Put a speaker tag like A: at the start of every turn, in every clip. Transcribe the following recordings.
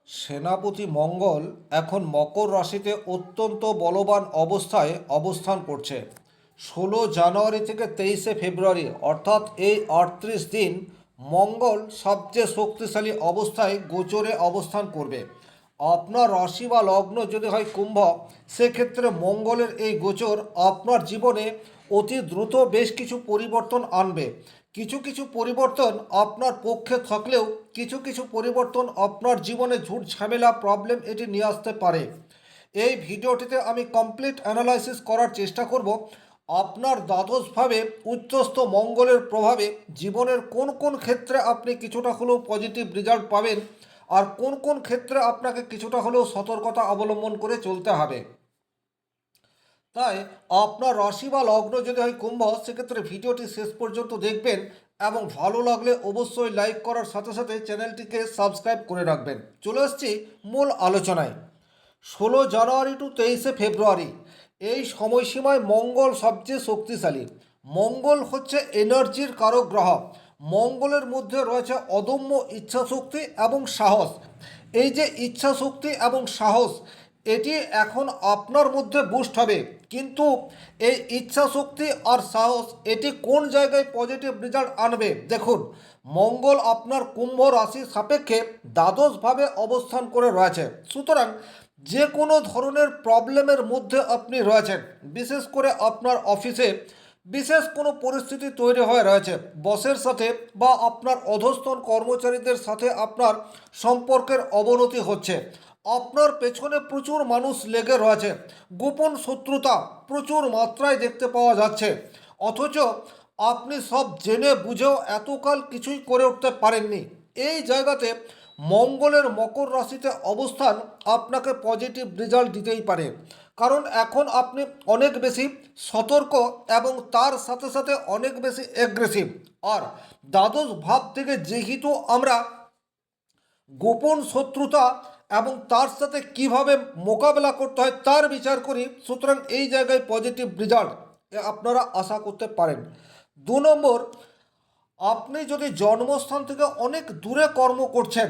A: সেনাপতি মঙ্গল এখন মকর রাশিতে অত্যন্ত বলবান অবস্থায় অবস্থান করছে। 16 জানুয়ারি থেকে 23 ফেব্রুয়ারি অর্থাৎ এই 38 দিন মঙ্গল সবচেয়ে শক্তিশালী অবস্থায় গোচরে অবস্থান করবে। আপনার রাশি বা লগ্ন যদি হয় কুম্ভ, সেক্ষেত্রে মঙ্গলের এই গোচর আপনার জীবনে অতি দ্রুত বেশ কিছু পরিবর্তন আনবে। কিছু কিছু পরিবর্তন আপনার পক্ষে থাকলেও কিছু কিছু পরিবর্তন আপনার জীবনে ঝুট ঝামেলা প্রবলেম এটি নিয়ে আসতে পারে। এই ভিডিওটিতে আমি কমপ্লিট অ্যানালাইসিস করার চেষ্টা করব আপনার দ্বাদশভাবে উচ্চস্থ মঙ্গলের প্রভাবে জীবনের কোন কোন ক্ষেত্রে আপনি কিছুটা হলেও পজিটিভ রেজাল্ট পাবেন, আর কোন কোন ক্ষেত্রে আপনাকে কিছুটা হলেও সতর্কতা অবলম্বন করে চলতে হবে। তাই আপনার রাশি বা লগ্ন যদি হয় কুম্ভ, সেক্ষেত্রে ভিডিওটি শেষ পর্যন্ত দেখবেন এবং ভালো লাগলে অবশ্যই লাইক করার সাথে সাথে চ্যানেলটিকে সাবস্ক্রাইব করে রাখবেন। চলে আসছি মূল আলোচনায়। 16 জানুয়ারি টু 23 ফেব্রুয়ারি এই সময়সীমায় মঙ্গল সবচেয়ে শক্তিশালী। মঙ্গল হচ্ছে এনার্জির কারক গ্রহ। মঙ্গলের মধ্যে রয়েছে অদম্য ইচ্ছাশক্তি এবং সাহস। এই যে ইচ্ছাশক্তি এবং সাহস, এটি এখন আপনার মধ্যে বুস্ট হবে। কিন্তু এই ইচ্ছা শক্তি আর সাহস এটি কোন জায়গায় পজিটিভ রেজাল্ট আনবে? দেখুন, মঙ্গল আপনার কুম্ভ রাশি সাপেক্ষে দ্বাদশভাবে অবস্থান করে রয়েছে। সুতরাং যে কোনো ধরনের প্রবলেমের মধ্যে আপনি রয়েছেন, বিশেষ করে আপনার অফিসে বিশেষ কোনো পরিস্থিতি তৈরি হয়ে রয়েছে, বসের সাথে বা আপনার অধস্তন কর্মচারীদের সাথে আপনার সম্পর্কের অবনতি হচ্ছে, আপনার পেছনে প্রচুর মানুষ লেগে রয়েছে, গোপন শত্রুতা প্রচুর মাত্রায় দেখতে পাওয়া যাচ্ছে, অথচ আপনি সব জেনে বুঝেও এতকাল কিছুই করে উঠতে পারেননি। এই জায়গাতে মঙ্গলের মকর রাশিতে অবস্থান আপনাকে পজিটিভ রেজাল্ট দিতেই পারে, কারণ এখন আপনি অনেক বেশি সতর্ক এবং তার সাথে সাথে অনেক বেশি অ্যাগ্রেসিভ। আর দ্বাদশ ভাব থেকে যেহেতু আমরা গোপন শত্রুতা এবং তার সাথে কিভাবে মোকাবেলা করতে হয় তার বিচার করি, সুতরাং এই জায়গায় পজিটিভ রেজাল্ট আপনারা আশা করতে পারেন। 2 নম্বর, আপনি যদি জন্মস্থান থেকে অনেক দূরে কর্ম করছেন,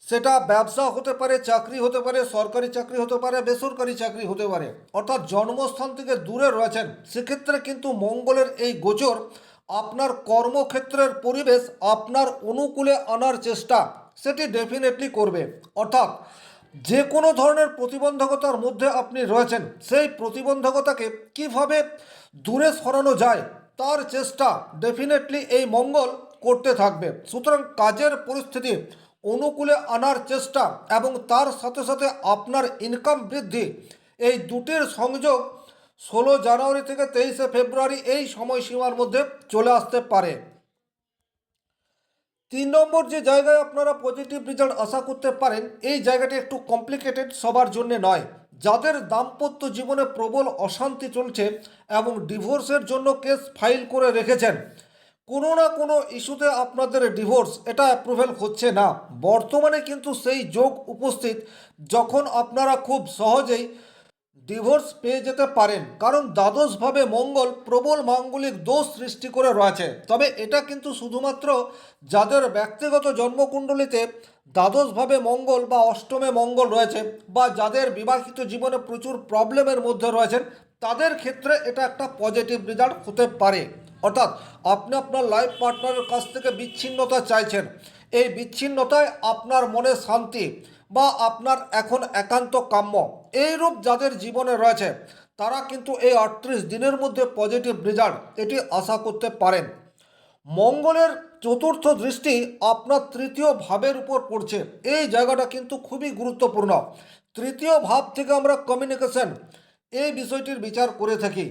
A: সেটা ব্যবসা হতে পারে, চাকরি হতে পারে, সরকারি চাকরি হতে পারে, বেসরকারি চাকরি হতে পারে, অর্থাৎ জন্মস্থান থেকে দূরে রয়েছেন, সেক্ষেত্রে কিন্তু মঙ্গলের এই গোচর আপনার কর্মক্ষেত্রের পরিবেশ আপনার অনুকূলে আনার চেষ্টা সেটি ডেফিনেটলি করবে। অর্থাৎ যে কোনো ধরনের প্রতিবন্ধকতার মধ্যে আপনি রয়েছেন, সেই প্রতিবন্ধকতাকে কিভাবে দূরে সরানো যায় তার চেষ্টা ডেফিনেটলি এই মঙ্গল করতে থাকবে। সুতরাং কাজের পরিস্থিতি অনুকূলে আনার চেষ্টা এবং তার সাথে সাথে আপনার ইনকাম বৃদ্ধি, এই দুটির সংযোগ 16 জানুয়ারি থেকে 23 ফেব্রুয়ারি এই সময়সীমার মধ্যে চলে আসতে পারে। 3 নম্বর যে জায়গায় আপনারা পজিটিভ রেজাল্ট আশা করতে পারেন, এই জায়গাটি একটু কমপ্লিকেটেড, সবার জন্য নয়। যাদের দাম্পত্য জীবনে প্রবল অশান্তি চলছে এবং ডিভোর্সের জন্য কেস ফাইল করে রেখেছেন, কোনো না কোনো ইস্যুতে আপনাদের ডিভোর্স এটা অ্যাপ্রুভেল হচ্ছে না, বর্তমানে কিন্তু সেই যোগ উপস্থিত যখন আপনারা খুব সহজেই ডিভোর্স পেয়ে যেতে পারেন, কারণ দ্বাদশভাবে মঙ্গল প্রবল মাঙ্গলিক দোষ সৃষ্টি করে রয়েছে। তবে এটা কিন্তু শুধুমাত্র যাদের ব্যক্তিগত জন্মকুণ্ডলিতে দ্বাদশভাবে মঙ্গল বা অষ্টমে মঙ্গল রয়েছে, বা যাদের বিবাহিত জীবনে প্রচুর প্রবলেমের মধ্যে রয়েছেন, তাদের ক্ষেত্রে এটা একটা পজিটিভ রেজাল্ট হতে পারে। অর্থাৎ আপনি আপনার লাইফ পার্টনারের কাছ থেকে বিচ্ছিন্নতা চাইছেন, এই বিচ্ছিন্নতায় আপনার মনে শান্তি বা আপনার এখন একান্ত কাম্য, এইরূপ যাদের জীবনে রয়েছে তারা কিন্তু এই 38 দিনের মধ্যে পজিটিভ রেজাল্ট এটি আশা করতে পারেন। মঙ্গলের চতুর্থ দৃষ্টি আপনার তৃতীয় ভাবের উপর পড়ছে, এই জায়গাটা কিন্তু খুবই গুরুত্বপূর্ণ। তৃতীয় ভাব থেকে আমরা কমিউনিকেশন এই বিষয়টির বিচার করে থাকি।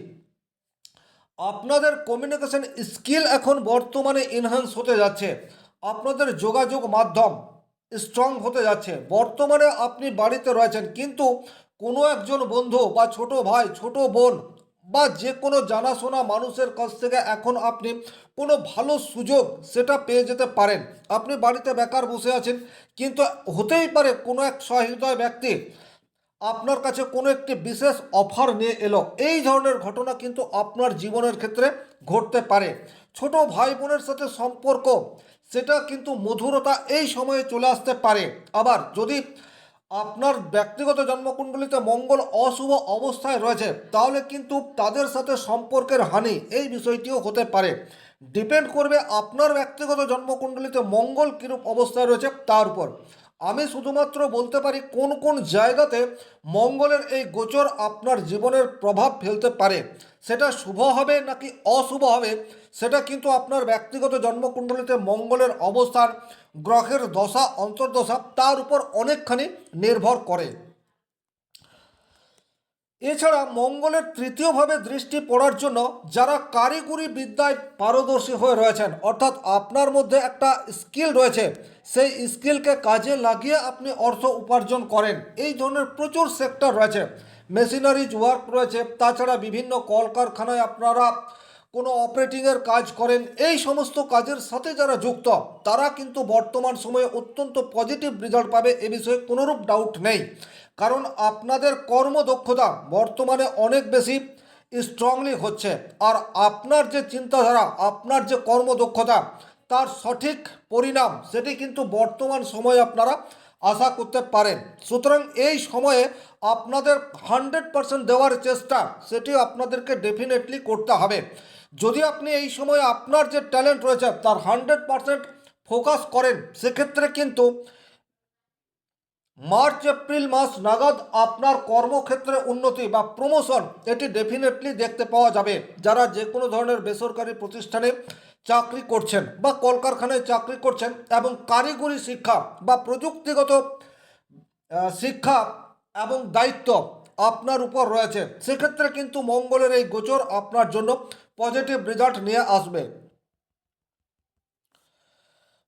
A: আপনাদের কমিউনিকেশন স্কিল এখন বর্তমানে এনহ্যান্স হতে যাচ্ছে, আপনাদের যোগাযোগ মাধ্যম স্ট্রং হতে যাচ্ছে। বর্তমানে আপনি বাড়িতে রয়েছেন, কিন্তু কোনো একজন বন্ধু বা ছোট ভাই ছোট বোন বা যে কোনো জানাশোনা মানুষের কাছ থেকে এখন আপনি কোনো ভালো সুযোগ সেটা পেয়ে যেতে পারেন। আপনি বাড়িতে বেকার বসে আছেন, কিন্তু হতেই পারে কোনো এক সহৃদয় ব্যক্তি আপনার কাছে কোনো একটি বিশেষ অফার নিয়ে এলো, এই ধরনের ঘটনা কিন্তু আপনার জীবনের ক্ষেত্রে ঘটতে পারে। ছোট ভাই বোনের সাথে সম্পর্ক সেটা কিন্তু মধুরতা এই সময়ে চলে আসতে পারে। আবার যদি আপনার ব্যক্তিগত জন্মকুণ্ডলিতে মঙ্গল অশুভ অবস্থায় রয়েছে, তাহলে কিন্তু তাদের সাথে সম্পর্কের হানি এই বিষয়টিও হতে পারে। ডিপেন্ড করবে আপনার ব্যক্তিগত জন্মকুণ্ডলিতে মঙ্গল কীরূপ অবস্থায় রয়েছে তার উপর। আমি শুধুমাত্র বলতে পারি কোন কোন জায়গাতে মঙ্গলের এই গোচর আপনার জীবনের প্রভাব ফেলতে পারে। সেটা শুভ হবে নাকি অশুভ হবে, সেটা কিন্তু আপনার ব্যক্তিগত জন্মকুণ্ডলিতে মঙ্গলের অবস্থান, গ্রহের দশা অন্তর্দশা তার উপর অনেকখানি নির্ভর করে। এছাড়া মঙ্গলের তৃতীয়ভাবে দৃষ্টি পড়ার জন্য যারা কারিগরি বিদ্যায় পারদর্শী হয়ে রয়েছেন, অর্থাৎ আপনার মধ্যে একটা স্কিল রয়েছে, সেই স্কিলকে কাজে লাগিয়ে আপনি অর্থ উপার্জন করেন, এই ধরনের প্রচুর সেক্টর রয়েছে। মেশিনারিজ ওয়ার্ক রয়েছে, তাছাড়া বিভিন্ন কলকারখানায় আপনারা কোনো অপারেটিংয়ের কাজ করেন, এই সমস্ত কাজের সাথে যারা যুক্ত তারা কিন্তু বর্তমান সময়ে অত্যন্ত পজিটিভ রেজাল্ট পাবে, এ বিষয়ে কোনোরূপ ডাউট নেই। কারণ আপনাদের কর্মদক্ষতা বর্তমানে অনেক বেশি স্ট্রংলি হচ্ছে, আর আপনার যে চিন্তাধারা, আপনার যে কর্মদক্ষতা, তার সঠিক পরিণাম সেটি কিন্তু বর্তমান সময়ে আপনারা আশা করতে পারেন। সুতরাং এই সময়ে আপনাদের 100% দেওয়ার চেষ্টা সেটি আপনাদেরকে ডেফিনেটলি করতে হবে। যদি আপনি এই সময়ে আপনার যে ট্যালেন্ট রয়েছে তার 100% ফোকাস করেন, সেক্ষেত্রে কিন্তু মার্চ এপ্রিল মাস নাগাদ আপনার কর্মক্ষেত্রে উন্নতি বা প্রমোশন এটি ডেফিনেটলি দেখতে পাওয়া যাবে। যারা যে কোনো ধরনের বেসরকারি প্রতিষ্ঠানে চাকরি করছেন বা কলকারখানায় চাকরি করছেন এবং কারিগরি শিক্ষা বা প্রযুক্তিগত শিক্ষা এবং দায়িত্ব আপনার উপর রয়েছে, সেক্ষেত্রে কিন্তু মঙ্গলের এই গোচর আপনার জন্য পজিটিভ রেজাল্ট নিয়ে আসবে।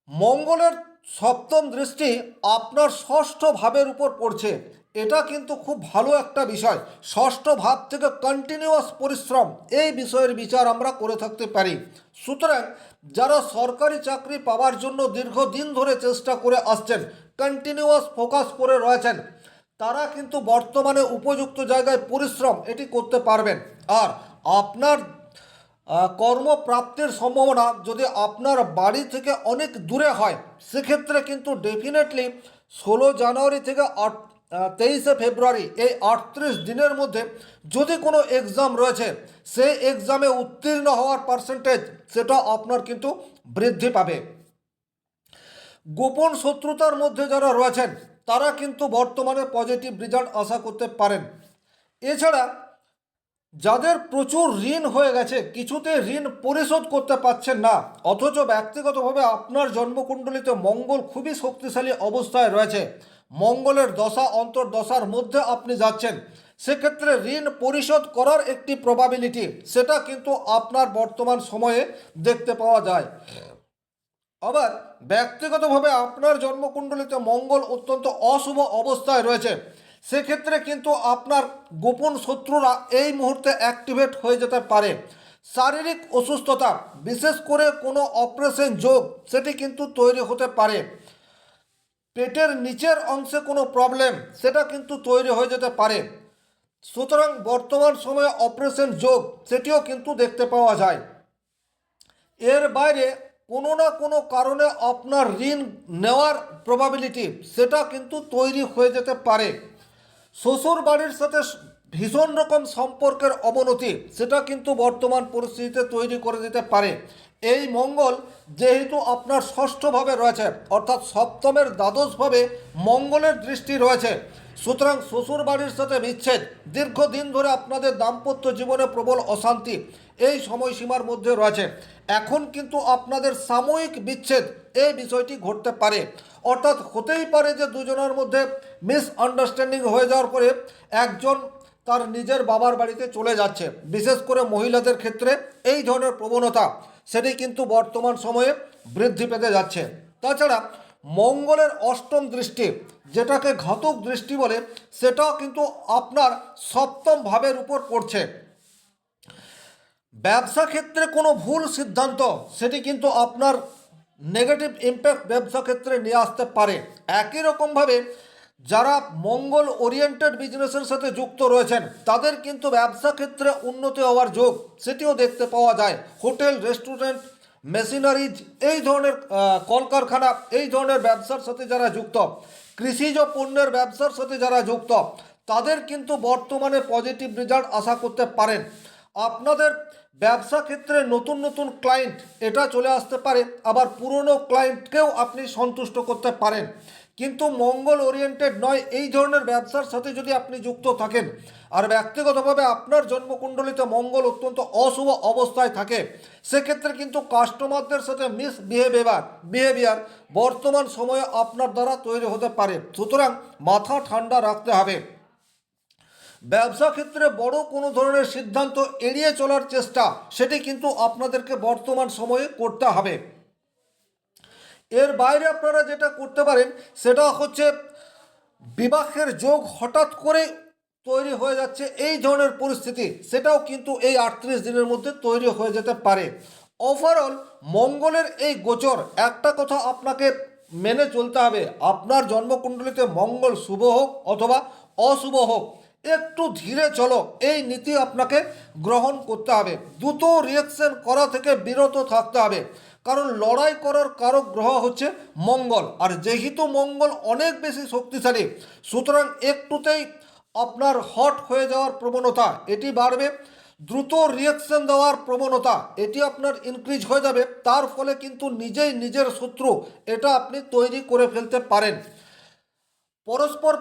A: মঙ্গলের সপ্তম দৃষ্টি আপনার ষষ্ঠ ভাবের উপর পড়ছে, এটা কিন্তু খুব ভালো একটা বিষয়। ষষ্ঠ ভাব থেকে কন্টিনিউয়াস পরিশ্রম এই বিষয়ের বিচার আমরা করে থাকতে পারি। সুতরাং যারা সরকারি চাকরি পাওয়ার জন্য দীর্ঘদিন ধরে চেষ্টা করে আসছেন, কন্টিনিউয়াস ফোকাস করে রয়েছেন, তারা কিন্তু বর্তমানে উপযুক্ত জায়গায় পরিশ্রম এটি করতে পারবেন। আর আপনার কর্মপ্রাপ্তির সম্ভাবনা যদি আপনার বাড়ি থেকে অনেক দূরে হয়, সেক্ষেত্রে কিন্তু ডেফিনেটলি 16 জানুয়ারি থেকে 23 ফেব্রুয়ারি এই 38 দিনের মধ্যে যদি কোনো এক্সাম রয়েছে, সেই এক্সামে উত্তীর্ণ হওয়ার পার্সেন্টেজ সেটা আপনার কিন্তু বৃদ্ধি পাবে। গোপন শত্রুতার মধ্যে যারা রয়েছেন তারা কিন্তু বর্তমানে পজিটিভ রেজাল্ট আশা করতে পারেন। এছাড়া যাদের প্রচুর ঋণ হয়ে গেছে, কিছুতে ঋণ পরিশোধ করতে পারছেন না, অথচ ব্যক্তিগতভাবে আপনার জন্মকুণ্ডলিতে মঙ্গল খুবই শক্তিশালী অবস্থায় রয়েছে, মঙ্গলের দশা অন্তর্দশার মধ্যে আপনি যাচ্ছেন, সেক্ষেত্রে ঋণ পরিশোধ করার একটি প্রবাবিলিটি সেটা কিন্তু আপনার বর্তমান সময়ে দেখতে পাওয়া যায়। আবার ব্যক্তিগতভাবে আপনার জন্মকুণ্ডলিতে মঙ্গল অত্যন্ত অশুভ অবস্থায় রয়েছে, সেক্ষেত্রে কিন্তু আপনার গোপন শত্রুরা এই মুহূর্তে অ্যাক্টিভেট হয়ে যেতে পারে। শারীরিক অসুস্থতা, বিশেষ করে কোনো অপারেশন যোগ সেটি কিন্তু তৈরি হতে পারে। পেটের নিচের অংশে কোনো প্রবলেম সেটা কিন্তু তৈরি হয়ে যেতে পারে। সুতরাং বর্তমান সময়ে অপারেশন যোগ সেটিও কিন্তু দেখতে পাওয়া যায়। এর বাইরে কোনো না কোনো কারণে আপনার ঋণ নেওয়ার প্রবাবিলিটি সেটা কিন্তু তৈরি হয়ে যেতে পারে। শ্বশুর বাড়ির সাথে ভীষণ রকম সম্পর্কের অবনতি সেটা কিন্তু বর্তমান পরিস্থিতিতে তৈরি করে দিতে পারে। এই মঙ্গল যেহেতু আপনার ষষ্ঠভাবে রয়েছে, অর্থাৎ সপ্তমের দ্বাদশভাবে মঙ্গলের দৃষ্টি রয়েছে, সুতরাং শ্বশুর বাড়ির সাথে বিচ্ছেদ, দীর্ঘদিন ধরে আপনাদের দাম্পত্য জীবনে প্রবল অশান্তি এই সময়সীমার মধ্যে রয়েছে, এখন কিন্তু আপনাদের সাময়িক বিচ্ছেদ এই বিষয়টি ঘটতে পারে। অর্থাৎ হতেই পারে যে দুজনের মধ্যে মিসআন্ডারস্ট্যান্ডিং হয়ে যাওয়ার পরে একজন তার নিজের বাবার বাড়িতে চলে যাচ্ছে, বিশেষ করে মহিলাদের ক্ষেত্রে এই ধরনের প্রবণতা সেটি কিন্তু বর্তমান সময়ে বৃদ্ধি পেতে যাচ্ছে। তাছাড়া মঙ্গলের অষ্টম দৃষ্টি, যেটাকে ঘাতক দৃষ্টি বলে, সেটাও কিন্তু আপনার সপ্তম ভাবের উপর পড়ছে। ব্যবসা ক্ষেত্রে কোনো ভুল সিদ্ধান্ত সেটি কিন্তু আপনার নেগেটিভ ইম্প্যাক্ট ব্যবসা ক্ষেত্রে নিয়ে আসতে পারে। একই রকমভাবে যারা মঙ্গল ওরিয়েন্টেড বিজনেসের সাথে যুক্ত রয়েছেন তাদের কিন্তু ব্যবসা ক্ষেত্রে উন্নতি হওয়ার যোগ সেটিও দেখতে পাওয়া যায়। হোটেল, রেস্টুরেন্ট, মেশিনারিজ, এই ধরনের কলকারখানা, এই ধরনের ব্যবসার সাথে যারা যুক্ত, কৃষিজ পণ্যের ব্যবসার সাথে যারা যুক্ত, তাদের কিন্তু বর্তমানে পজিটিভ রেজাল্ট আশা করতে পারেন। আপনাদের ব্যবসা ক্ষেত্রে নতুন নতুন ক্লায়েন্ট এটা চলে আসতে পারে, আবার পুরনো ক্লায়েন্টকেও আপনি সন্তুষ্ট করতে পারেন। কিন্তু মঙ্গল ওরিয়েন্টেড নয় এই ধরনের ব্যবসার সাথে যদি আপনি যুক্ত থাকেন, আর ব্যক্তিগতভাবে আপনার জন্মকুণ্ডলিতে মঙ্গল অত্যন্ত অশুভ অবস্থায় থাকে, সেক্ষেত্রে কিন্তু কাস্টমারদের সাথে বিহেভিয়ার বর্তমান সময়ে আপনার দ্বারা তৈরি হতে পারে। সুতরাং মাথা ঠান্ডা রাখতে হবে। ব্যবসা ক্ষেত্রে বড় কোনো ধরনের সিদ্ধান্ত এড়িয়ে চলার চেষ্টা, সেটি কিন্তু আপনাদেরকে বর্তমান সময়ে করতে হবে। এর বাইরে আপনারা যেটা করতে পারেন সেটা হচ্ছে বিবাহের যোগ হঠাৎ করে তৈরি হয়ে যাচ্ছে, এই ধরনের পরিস্থিতি সেটাও কিন্তু এই 38 দিনের মধ্যে তৈরি হয়ে যেতে পারে। ওভারঅল মঙ্গলের এই গোচর, একটা কথা আপনাকে মেনে চলতে হবে, আপনার জন্মকুণ্ডলিতে মঙ্গল শুভ হোক অথবা অশুভ হোক, একটু ধীরে চলো এই নীতি আপনাকে গ্রহণ করতে হবে। দ্রুত রিয়াকশন করা থেকে বিরত থাকতে হবে, কারণ লড়াই করার কারক গ্রহ হচ্ছে মঙ্গল, আর যেহেতু মঙ্গল অনেক বেশি শক্তিশালী, সুতরাং একটুতেই আপনার হট হয়ে যাওয়ার প্রবণতা এটি বাড়বে। দ্রুত রিয়াকশন দেওয়ার প্রবণতা এটি আপনার ইনক্রিজ হয়ে যাবে। তার ফলে কিন্তু নিজেই নিজের শত্রু এটা আপনি তৈরি করে ফেলতে পারেন।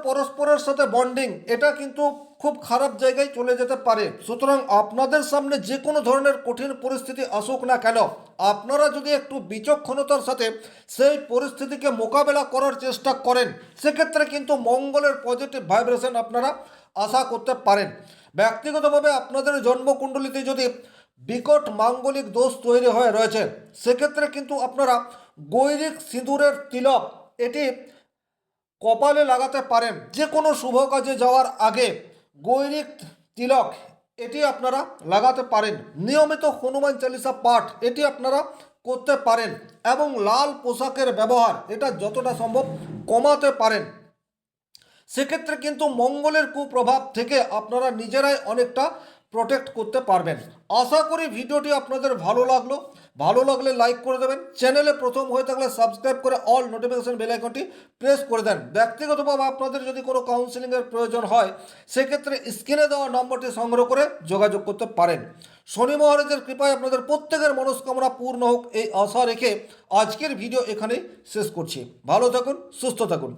A: পরস্পরের সাথে বন্ডিং এটা কিন্তু খুব খারাপ জায়গায় চলে যেতে পারে। সুতরাং আপনাদের সামনে যে কোনো ধরনের কঠিন পরিস্থিতি আসুক না কেন, আপনারা যদি একটু বিচক্ষণতার সাথে সেই পরিস্থিতিকে মোকাবেলা করার চেষ্টা করেন, সেক্ষেত্রে কিন্তু মঙ্গলের পজিটিভ ভাইব্রেশন আপনারা আশা করতে পারেন। ব্যক্তিগতভাবে আপনাদের জন্মকুণ্ডলিতে যদি বিকট মাঙ্গলিক দোষ তৈরি হয়ে রয়েছে, সেক্ষেত্রে কিন্তু আপনারা গৈরিক সিঁদুরের তিলক এটি কপালে লাগাতে পারেন। যে কোনো শুভ কাজে যাওয়ার আগে গৈরিক তিলক এটি আপনারা লাগাতে পারেন। নিয়মিত হনুমান চালিসা পাঠ এটি আপনারা করতে পারেন, এবং লাল পোশাকের ব্যবহার এটা যতটা সম্ভব কমাতে পারেন। সেক্ষেত্রে কিন্তু মঙ্গলের কুপ্রভাব থেকে আপনারা নিজেরাই অনেকটা প্রোটেক্ট করতে পারবেন। আশা করি ভিডিওটি আপনাদের ভালো লাগলে লাইক করে দেবেন। চ্যানেলে প্রথম হয়ে থাকলে সাবস্ক্রাইব করে অল নোটিফিকেশন বেল আইকনটি প্রেস করে দেন। ব্যক্তিগতভাবে আপনাদের যদি কোনো কাউন্সিলিংয়ের প্রয়োজন হয়, সেক্ষেত্রে স্ক্রিনে দেওয়া নম্বরটি সংগ্রহ করে যোগাযোগ করতে পারেন। শনি মহারাজের কৃপায় আপনাদের প্রত্যেকের মনস্কামনা পূর্ণ হোক এই আশা রেখে আজকের ভিডিও এখানেই শেষ করছি। ভালো থাকুন, সুস্থ থাকুন।